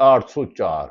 804,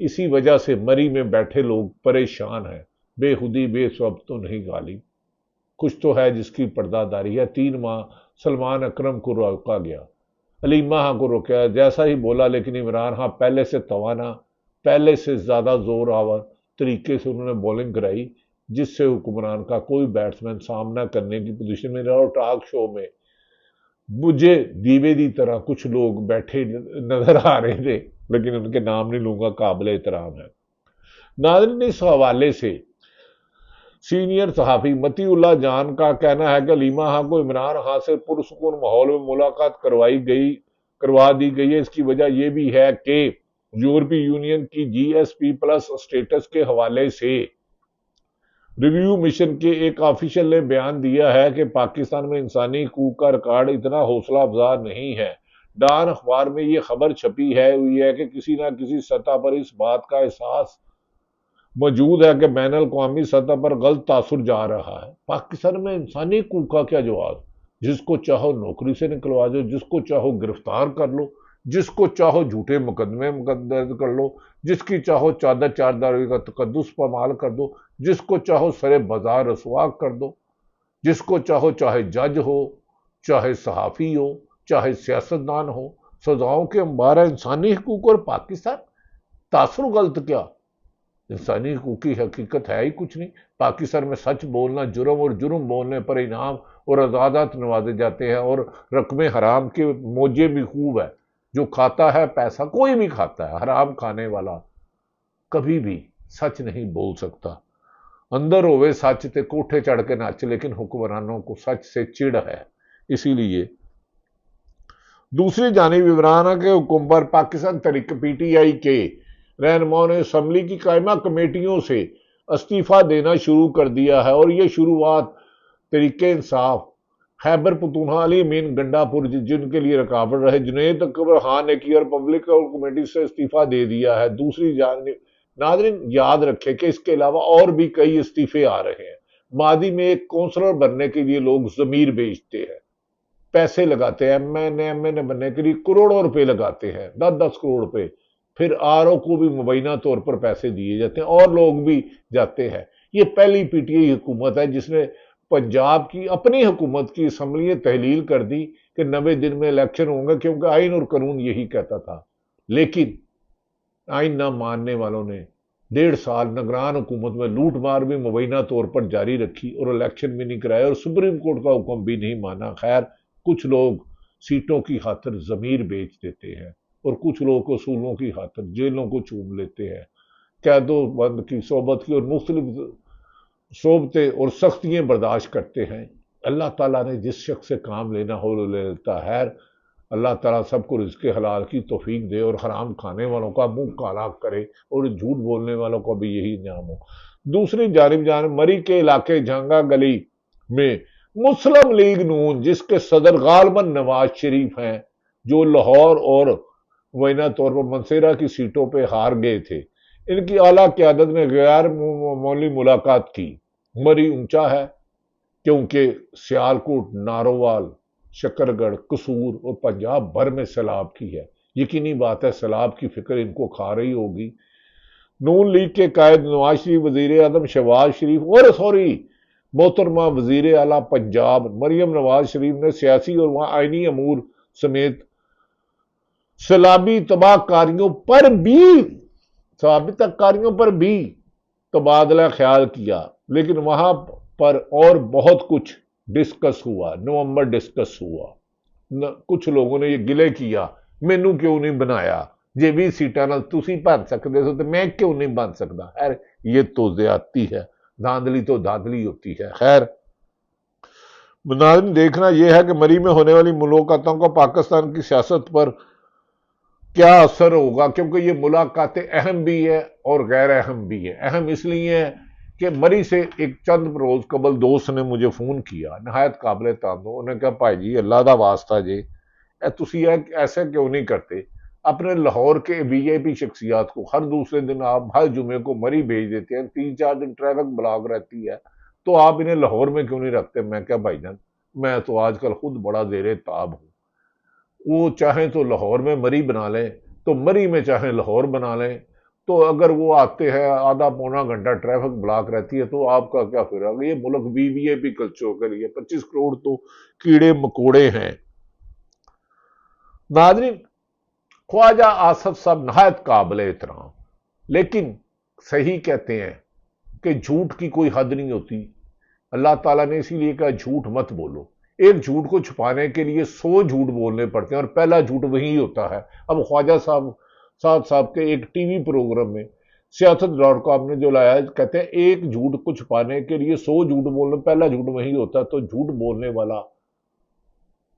اسی وجہ سے مری میں بیٹھے لوگ پریشان ہیں۔ بے خودی بے سبب تو نہیں غالب، کچھ تو ہے جس کی پردہ داری ہے۔ 3 ماہ سلمان اکرم کو روکا گیا، علیمہ خان کو روکا، جیسا ہی بولا، لیکن عمران خان پہلے سے توانا، پہلے سے زیادہ زور آور طریقے سے انہوں نے بولنگ کرائی، جس سے حکمران کا کوئی بیٹسمین سامنا کرنے کی پوزیشن میں رہا۔ اور ٹاک شو میں مجھے دیوے دی طرح کچھ لوگ بیٹھے نظر آ رہے تھے، لیکن ان کے نام نہیں لوں گا، قابل احترام ہے۔ ناظرین، اس حوالے سے سینئر صحافی متی اللہ جان کا کہنا ہے کہ علیمہ خان کو عمران خان سے پرسکون ماحول میں ملاقات کروا دی گئی ہے۔ اس کی وجہ یہ بھی ہے کہ یورپی یونین کی جی ایس پی پلس اسٹیٹس کے حوالے سے ریویو مشن کے ایک آفیشل نے بیان دیا ہے کہ پاکستان میں انسانی حقوق کا ریکارڈ اتنا حوصلہ افزا نہیں ہے۔ ڈان اخبار میں یہ خبر چھپی ہوئی ہے کہ کسی نہ کسی سطح پر اس بات کا احساس موجود ہے کہ بین الاقوامی سطح پر غلط تاثر جا رہا ہے۔ پاکستان میں انسانی حقوق کا کیا جواز؟ جس کو چاہو نوکری سے نکلوا دو، جس کو چاہو گرفتار کر لو، جس کو چاہو جھوٹے مقدمے درج کر لو، جس کی چاہو چادر چارداری کا تقدس پامال کر دو، جس کو چاہو سرے بازار رسوا کر دو، جس کو چاہو، چاہے جج ہو، چاہے صحافی ہو، چاہے سیاستدان ہو، سزاؤں کے انبار ہے۔ انسانی حقوق اور پاکستان تاثر غلط کیا؟ انسانی حقوق کی حقیقت ہے ہی کچھ نہیں۔ پاکستان میں سچ بولنا جرم اور جرم بولنے پر انعام اور اعزازات نوازے جاتے ہیں، اور رقم حرام کے موجے بھی خوب ہے۔ جو کھاتا ہے پیسہ، کوئی بھی کھاتا ہے، حرام کھانے والا کبھی بھی سچ نہیں بول سکتا۔ اندر ہوئے سچ تے کوٹھے چڑھ کے ناچ، لیکن حکمرانوں کو سچ سے چڑ ہے۔ اسی لیے دوسری جانب عمران کے حکم پر پاکستان تحریک پی ٹی آئی کے رہنماؤں نے اسمبلی کی قائمہ کمیٹیوں سے استعفیٰ دینا شروع کر دیا ہے، اور یہ شروعات تحریک انصاف خیبر پختونخوا علی امین گنڈا پور جن کے لیے رکاوٹ رہے جنید اکبر خان نے کی، اور پبلک کمیٹی سے استعفیٰ دے دیا ہے۔ دوسری جانب ناظرین یاد رکھیں کہ اس کے علاوہ اور بھی کئی استعفے آ رہے ہیں۔ ماضی میں ایک کونسلر بننے کے لیے لوگ ضمیر بیچتے ہیں، پیسے لگاتے ہیں، ایم این اے بننے کے لیے کروڑوں روپے لگاتے ہیں، 10 کروڑ روپے، پھر آر او کو بھی مبینہ طور پر پیسے دیے جاتے ہیں، اور لوگ بھی جاتے ہیں۔ یہ پہلی پی ٹی آئی حکومت ہے جس نے پنجاب کی اپنی حکومت کی اسمبلی تحلیل کر دی کہ 90 دن میں الیکشن ہوں گے، کیونکہ آئین اور قانون یہی کہتا تھا۔ لیکن آئین نہ ماننے والوں نے 1.5 سال نگران حکومت میں لوٹ مار بھی مبینہ طور پر جاری رکھی، اور الیکشن بھی نہیں کرائے، اور سپریم کورٹ کا حکم بھی نہیں مانا۔ خیر، کچھ لوگ سیٹوں کی خاطر ضمیر بیچ دیتے ہیں، اور کچھ لوگ اصولوں کی خاطر جیلوں کو چوم لیتے ہیں، قید و بند کی صحبت کی اور مختلف صحبتیں اور سختیاں برداشت کرتے ہیں۔ اللہ تعالیٰ نے جس شخص سے کام لینا ہو لے لیتا ہے۔ اللہ تعالیٰ سب کو رزق حلال کی توفیق دے، اور حرام کھانے والوں کا منہ کالا کرے، اور جھوٹ بولنے والوں کو بھی یہی انعام ہو۔ دوسری جانب مری کے علاقے جھانگا گلی میں مسلم لیگ نون، جس کے صدر غالباً نواز شریف ہیں، جو لاہور اور مبینہ طور پر منصیرہ کی سیٹوں پہ ہار گئے تھے، ان کی اعلیٰ قیادت نے غیر معمولی ملاقات کی۔ مری اونچا ہے کیونکہ سیالکوٹ، نارووال، شکرگڑھ، قصور اور پنجاب بھر میں سیلاب کی ہے۔ یقینی بات ہے سیلاب کی فکر ان کو کھا رہی ہوگی۔ نون لیگ کے قائد نواز شریف، وزیر اعظم شہباز شریف اور محترمہ وزیر اعلیٰ پنجاب مریم نواز شریف نے سیاسی اور وہاں آئینی امور سمیت سیلابی تباہ کاریوں پر بھی تبادلہ خیال کیا، لیکن وہاں پر اور بہت کچھ ڈسکس ہوا۔ نومبر ڈسکس ہوا۔ کچھ لوگوں نے یہ گلے کیا، مینو کیوں نہیں بنایا، جے بھی سیٹاں نال تسی بن سکتے ہو تو میں کیوں نہیں بن سکتا۔ خیر، یہ تو زیادتی ہے، دھاندلی تو دھاندلی ہوتی ہے۔ خیر، ناظرین دیکھنا یہ ہے کہ مری میں ہونے والی ملاقاتوں کا پاکستان کی سیاست پر کیا اثر ہوگا، کیونکہ یہ ملاقاتیں اہم بھی ہے اور غیر اہم بھی ہے۔ اہم اس لیے ہے کہ مری سے ایک چند روز قبل دوست نے مجھے فون کیا، نہایت قابل تعظیم۔ انہوں نے کہا بھائی جی اللہ دا واسطہ جی تسی ایسے کیوں نہیں کرتے، اپنے لاہور کے وی آئی پی شخصیات کو ہر دوسرے دن آپ ہر جمعے کو مری بھیج دیتے ہیں، 3-4 دن ٹریفک بلاک رہتی ہے، تو آپ انہیں لاہور میں کیوں نہیں رکھتے؟ میں کہا بھائی جان میں تو آج کل خود بڑا زیر تاب ہوں، وہ چاہیں تو لاہور میں مری بنا لیں، تو مری میں چاہیں لاہور بنا لیں، تو اگر وہ آتے ہیں آدھا پونا گھنٹہ ٹریفک بلاک رہتی ہے تو آپ کا کیا پھر آگے؟ یہ ملک VIP کلچروں کے لیے 25 کروڑ تو کیڑے مکوڑے ہیں۔ ناظرین، خواجہ آصف صاحب نہایت قابل احترام، لیکن صحیح کہتے ہیں کہ جھوٹ کی کوئی حد نہیں ہوتی۔ اللہ تعالیٰ نے اسی لیے کہا جھوٹ مت بولو۔ ایک جھوٹ کو چھپانے کے لیے 100 جھوٹ بولنے پڑتے ہیں اور پہلا جھوٹ وہی ہوتا ہے۔ اب خواجہ صاحب کے ایک ٹی وی پروگرام میں سیاست.com نے جو لایا، کہتے ہیں ایک جھوٹ کو چھپانے کے لیے 100 جھوٹ بولنے، پہلا جھوٹ وہی ہوتا ہے، تو جھوٹ بولنے والا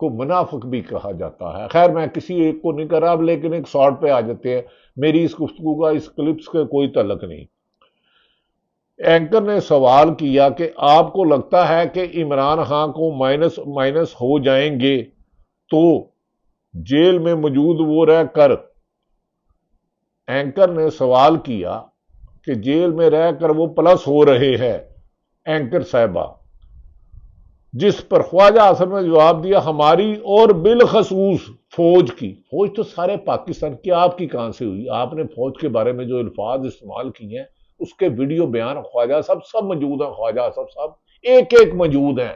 کو منافق بھی کہا جاتا ہے۔ خیر میں کسی ایک کو نہیں کر رہا، لیکن ایک شارٹ پہ آ جاتے ہیں، میری اس گفتگو کا اس کلپس کا کوئی تعلق نہیں۔ اینکر نے سوال کیا کہ آپ کو لگتا ہے کہ عمران خان کو مائنس ہو جائیں گے تو جیل میں موجود وہ رہ کر، اینکر نے سوال کیا کہ جیل میں رہ کر وہ پلس ہو رہے ہیں اینکر صاحبہ، جس پر خواجہ آصف نے جواب دیا ہماری اور بالخصوص فوج کی۔ فوج تو سارے پاکستان کی، آپ کی کہاں سے ہوئی؟ آپ نے فوج کے بارے میں جو الفاظ استعمال کیے ہیں اس کے ویڈیو بیان خواجہ صاحب سب موجود ہیں، خواجہ آصف صاحب ایک موجود ہیں۔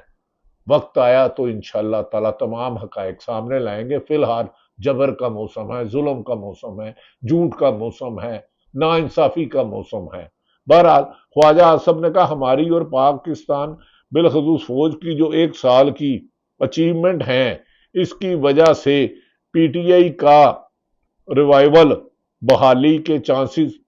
وقت آیا تو انشاءاللہ تعالی تمام حقائق سامنے لائیں گے۔ فی الحال جبر کا موسم ہے، ظلم کا موسم ہے، جھوٹ کا موسم ہے، ناانصافی کا موسم ہے۔ بہرحال خواجہ آصف نے کہا ہماری اور پاکستان بالخصوص فوج کی جو 1 سال کی اچیومنٹ ہیں، اس کی وجہ سے PTI کا ریوائول بحالی کے چانسز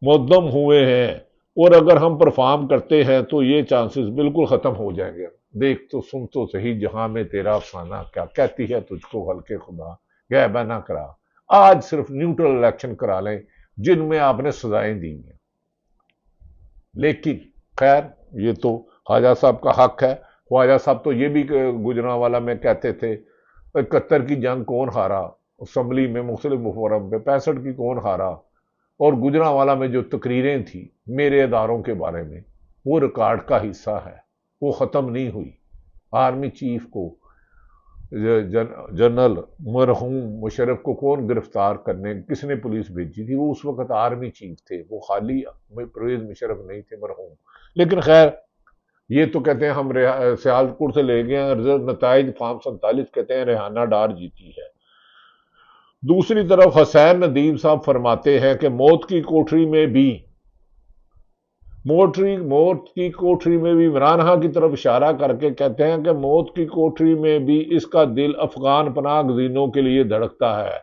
مدم ہوئے ہیں، اور اگر ہم پرفارم کرتے ہیں تو یہ چانسز بالکل ختم ہو جائیں گے۔ دیکھ تو سن تو صحیح جہاں میں تیرا افسانہ کیا کہتی ہے تجھ کو خلق خدا غیبہ نہ کرا۔ آج صرف نیوٹرل الیکشن کرا لیں جن میں آپ نے سزائیں دی ہیں، لیکن خیر یہ تو خواجہ صاحب کا حق ہے۔ خواجہ صاحب تو یہ بھی گجرانوالہ میں کہتے تھے 71 کی جنگ کون ہارا، اسمبلی میں مختلف فورم پہ 65 کی کون ہارا، اور گجرانوالہ میں جو تقریریں تھیں میرے اداروں کے بارے میں وہ ریکارڈ کا حصہ ہے، وہ ختم نہیں ہوئی۔ آرمی چیف کو جنرل مرحوم مشرف کو کون گرفتار کرنے، کس نے پولیس بھیجی تھی؟ وہ اس وقت آرمی چیف تھے، وہ خالی پرویز مشرف نہیں تھے مرحوم۔ لیکن خیر یہ تو کہتے ہیں ہم سیالکوٹ سے لے گئے ہیں، نتائج فارم 47 کہتے ہیں ریحانہ ڈار جیتی ہے۔ دوسری طرف حسین ندیم صاحب فرماتے ہیں کہ موت کی کوٹری میں بھی عمران خان کی طرف اشارہ کر کے کہتے ہیں کہ موت کی کوٹری میں بھی اس کا دل افغان پناہ گزینوں کے لیے دھڑکتا ہے،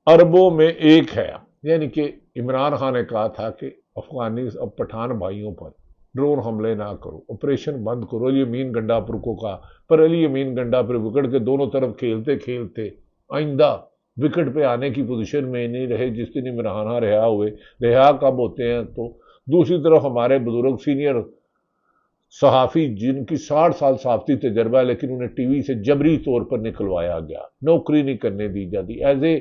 اربوں میں ایک ہے۔ یعنی کہ عمران خان نے کہا تھا کہ افغانی پٹھان بھائیوں پر ڈرون حملے نہ کرو، آپریشن بند کرو۔ علی امین گنڈاپور کو کہا، پر علی امین گنڈاپور وکٹ کے دونوں طرف کھیلتے آئندہ وکٹ پہ آنے کی پوزیشن میں نہیں رہے جس دن عمران خان رہا ہوئے۔ رہا کب ہوتے ہیں؟ تو دوسری طرف ہمارے بزرگ سینئر صحافی جن کی 60 سال صحافتی تجربہ ہے، لیکن انہیں ٹی وی سے جبری طور پر نکلوایا گیا، نوکری نہیں کرنے دی جاتی، ایز اے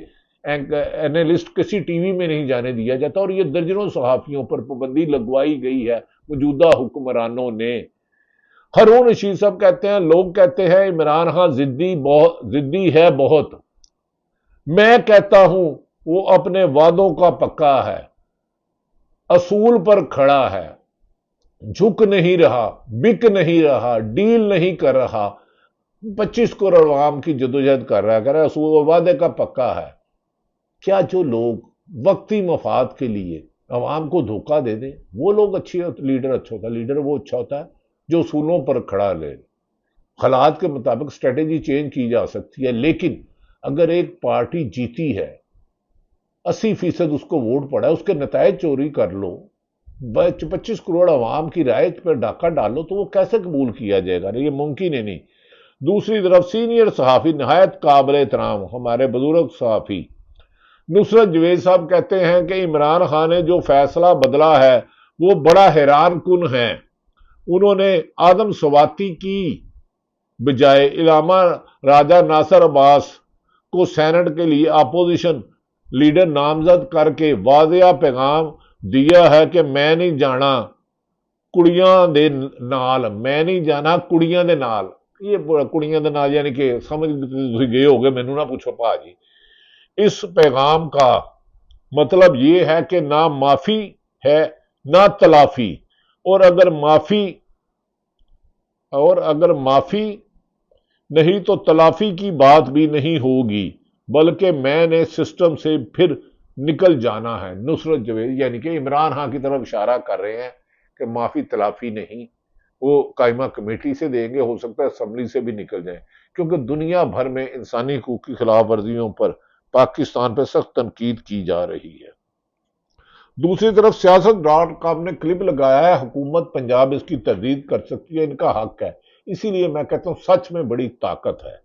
اینالسٹ کسی ٹی وی میں نہیں جانے دیا جاتا، اور یہ درجنوں صحافیوں پر پابندی لگوائی گئی ہے موجودہ حکمرانوں نے۔ ہارون رشید صاحب کہتے ہیں لوگ کہتے ہیں عمران خان ضدی ہے بہت، میں کہتا ہوں وہ اپنے وعدوں کا پکا ہے، اصول پر کھڑا ہے، جھک نہیں رہا، بک نہیں رہا، ڈیل نہیں کر رہا، 25 کروڑ عوام کی جدوجہد کر رہا ہے، اصول وعدے کا پکا ہے۔ کیا جو لوگ وقتی مفاد کے لیے عوام کو دھوکہ دے دیں وہ لوگ لیڈر اچھا ہوتا ہے؟ لیڈر وہ اچھا ہوتا ہے جو اصولوں پر کھڑا لے۔ حالات کے مطابق اسٹریٹجی چینج کی جا سکتی ہے، لیکن اگر ایک پارٹی جیتی ہے 80% اس کو ووٹ پڑا ہے، اس کے نتائج چوری کر لو، 25 کروڑ عوام کی رائے پر ڈاکہ ڈالو، تو وہ کیسے قبول کیا جائے گا؟ یہ ممکن ہی نہیں۔ دوسری طرف سینئر صحافی نہایت قابل احترام ہمارے بزرگ صحافی نصرت جوید صاحب کہتے ہیں کہ عمران خان نے جو فیصلہ بدلا ہے وہ بڑا حیران کن ہے۔ انہوں نے آدم سواتی کی بجائے علامہ راجہ ناصر عباس کو سینٹ کے لیے اپوزیشن لیڈر نامزد کر کے واضح پیغام دیا ہے کہ میں نہیں جانا کڑیاں دے نال، میں نہیں جانا کڑیاں دے نال۔ یہ کڑیاں دے نال یعنی کہ سمجھ گئے ہو گئے، مینوں نہ پوچھو پا جی۔ اس پیغام کا مطلب یہ ہے کہ نہ معافی ہے نہ تلافی، اور اگر معافی نہیں تو تلافی کی بات بھی نہیں ہوگی، بلکہ میں نے سسٹم سے پھر نکل جانا ہے۔ نصرت جوید یعنی کہ عمران خان کی طرف اشارہ کر رہے ہیں کہ معافی تلافی نہیں، وہ قائمہ کمیٹی سے دیں گے، ہو سکتا ہے اسمبلی سے بھی نکل جائیں، کیونکہ دنیا بھر میں انسانی حقوق کی خلاف ورزیوں پر پاکستان پہ سخت تنقید کی جا رہی ہے۔ دوسری طرف سیاست.com نے کلپ لگایا ہے، حکومت پنجاب اس کی تردید کر سکتی ہے، ان کا حق ہے۔ اسی لیے میں کہتا ہوں سچ میں بڑی طاقت ہے۔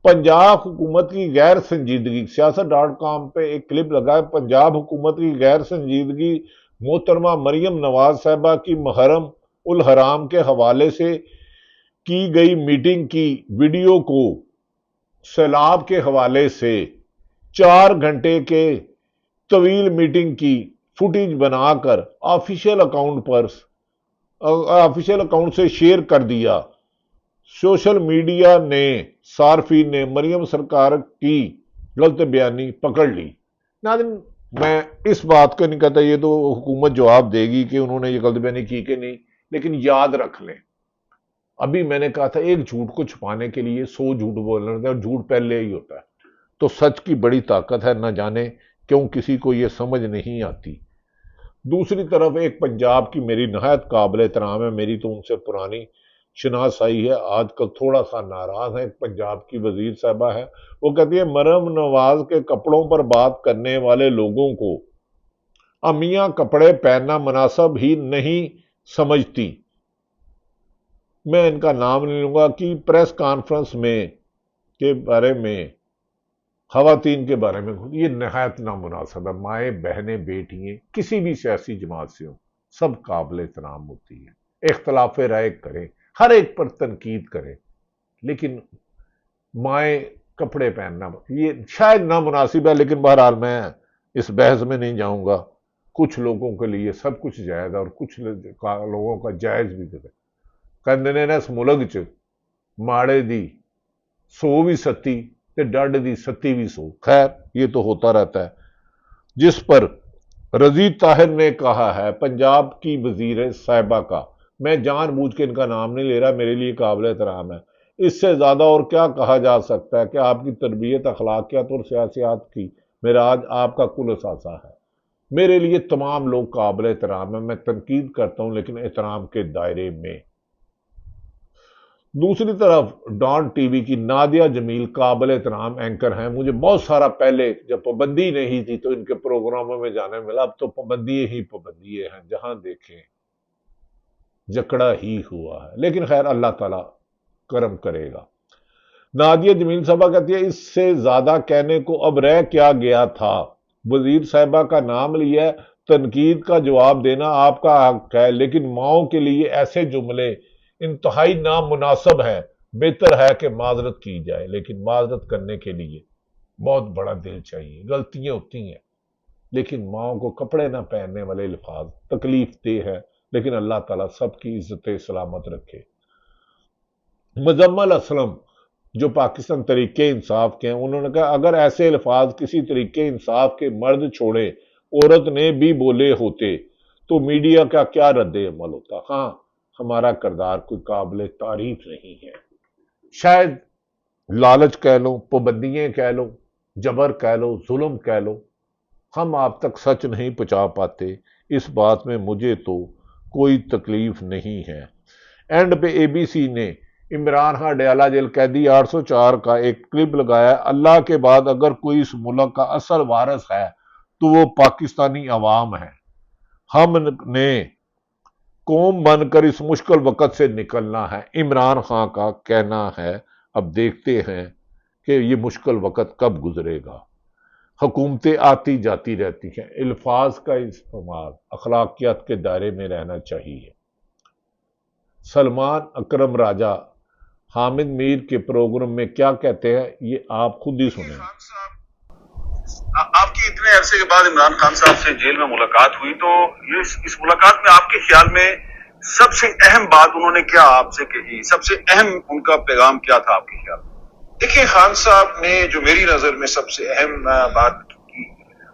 پنجاب حکومت کی غیر سنجیدگی، سیاست.com پہ ایک کلپ لگا ہے، پنجاب حکومت کی غیر سنجیدگی محترمہ مریم نواز صاحبہ کی محرم الحرام کے حوالے سے کی گئی میٹنگ کی ویڈیو کو سیلاب کے حوالے سے 4 گھنٹے کے طویل میٹنگ کی فوٹیج بنا کر آفیشیل اکاؤنٹ سے شیئر کر دیا۔ سوشل میڈیا نے صارفین نے مریم سرکار کی غلط بیانی پکڑ لی۔ ناظرین، میں اس بات کو نہیں کہتا یہ تو حکومت جواب دے گی کہ انہوں نے یہ غلط بیانی کی کہ نہیں، لیکن یاد رکھ لیں، ابھی میں نے کہا تھا ایک جھوٹ کو چھپانے کے لیے 100 جھوٹ بولنا ہوتا ہے، اور جھوٹ پہلے ہی ہوتا ہے۔ تو سچ کی بڑی طاقت ہے، نہ جانے کیوں کسی کو یہ سمجھ نہیں آتی۔ دوسری طرف ایک پنجاب کی میری نہایت قابل احترام ہے، میری تو ان سے پرانی شناسائی ہے، آج کل تھوڑا سا ناراض ہے، ایک پنجاب کی وزیر صاحبہ ہے، وہ کہتی ہے مریم نواز کے کپڑوں پر بات کرنے والے لوگوں کو امیاں کپڑے پہننا مناسب ہی نہیں سمجھتی۔ میں ان کا نام نہیں لوں گا کہ پریس کانفرنس میں کے بارے میں خواتین کے بارے میں یہ نہایت نامناسب ہے۔ مائیں بہنیں بیٹیاں کسی بھی سیاسی جماعت سے ہوں سب قابل احترام ہوتی ہیں، اختلاف رائے کریں، ہر ایک پر تنقید کریں، لیکن مائیں کپڑے پہننا یہ شاید نامناسب ہے، لیکن بہرحال میں اس بحث میں نہیں جاؤں گا۔ کچھ لوگوں کے لیے سب کچھ جائز ہے اور کچھ لوگوں کا جائز بھی ہے۔ کہندے نے اس ملک چ ماڑے دی 100 بھی ستی تے ڈڈ دی 37 بھی 100۔ خیر یہ تو ہوتا رہتا ہے۔ جس پر رضی طاہر نے کہا ہے، پنجاب کی وزیر صاحبہ کا، میں جان بوجھ کے ان کا نام نہیں لے رہا، میرے لیے قابل احترام ہے، اس سے زیادہ اور کیا کہا جا سکتا ہے کہ آپ کی تربیت اخلاقیات اور سیاسیات کی معراج آپ کا کل اثاثہ ہے۔ میرے لیے تمام لوگ قابل احترام ہیں، میں تنقید کرتا ہوں لیکن احترام کے دائرے میں۔ دوسری طرف ڈان ٹی وی کی نادیہ جمیل قابل احترام اینکر ہیں، مجھے بہت سارا پہلے جب پابندی نہیں تھی تو ان کے پروگراموں میں جانے ملا، اب تو پابندی ہی پابندی ہیں، جہاں دیکھیں جکڑا ہی ہوا ہے، لیکن خیر اللہ تعالیٰ کرم کرے گا۔ نادیہ جمیل صاحبہ کہتی ہے، اس سے زیادہ کہنے کو اب رہ کیا گیا تھا، وزیر صاحبہ کا نام لیا، تنقید کا جواب دینا آپ کا حق ہے، لیکن ماؤں کے لیے ایسے جملے انتہائی نامناسب ہیں، بہتر ہے کہ معذرت کی جائے، لیکن معذرت کرنے کے لیے بہت بڑا دل چاہیے، غلطیاں ہوتی ہیں، لیکن ماؤں کو کپڑے نہ پہننے والے الفاظ تکلیف دہ ہے، لیکن اللہ تعالیٰ سب کی عزت سلامت رکھے۔ مزمل اسلم جو پاکستان طریقے انصاف کے ہیں، انہوں نے کہا اگر ایسے الفاظ کسی طریقے انصاف کے مرد چھوڑے عورت نے بھی بولے ہوتے تو میڈیا کا کیا رد عمل ہوتا؟ ہاں، ہمارا کردار کوئی قابل تعریف نہیں ہے، شاید لالچ کہہ لو، پابندیاں کہہ لو، جبر کہہ لو، ظلم کہہ لو، ہم آپ تک سچ نہیں پہنچا پاتے، اس بات میں مجھے تو کوئی تکلیف نہیں ہے۔ اینڈ پہ اے بی سی نے عمران خان ڈیالہ جیل قیدی 804 کا ایک کلپ لگایا، اللہ کے بعد اگر کوئی اس ملک کا اصل وارث ہے تو وہ پاکستانی عوام ہے، ہم نے قوم بن کر اس مشکل وقت سے نکلنا ہے۔ عمران خان کا کہنا ہے، اب دیکھتے ہیں کہ یہ مشکل وقت کب گزرے گا۔ حکومتیں آتی جاتی رہتی ہیں، الفاظ کا استعمال اخلاقیات کے دائرے میں رہنا چاہیے۔ سلمان اکرم راجہ حامد میر کے پروگرام میں کیا کہتے ہیں یہ آپ خود ہی سنیں۔ آپ کی اتنے عرصے کے بعد عمران خان صاحب سے جیل میں ملاقات ہوئی، تو اس ملاقات میں آپ کے خیال میں سب سے اہم بات انہوں نے کیا آپ سے کہی، سب سے اہم ان کا پیغام کیا تھا آپ کے خیال میں؟ دیکھیں، خان صاحب نے جو میری نظر میں سب سے اہم بات کی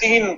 3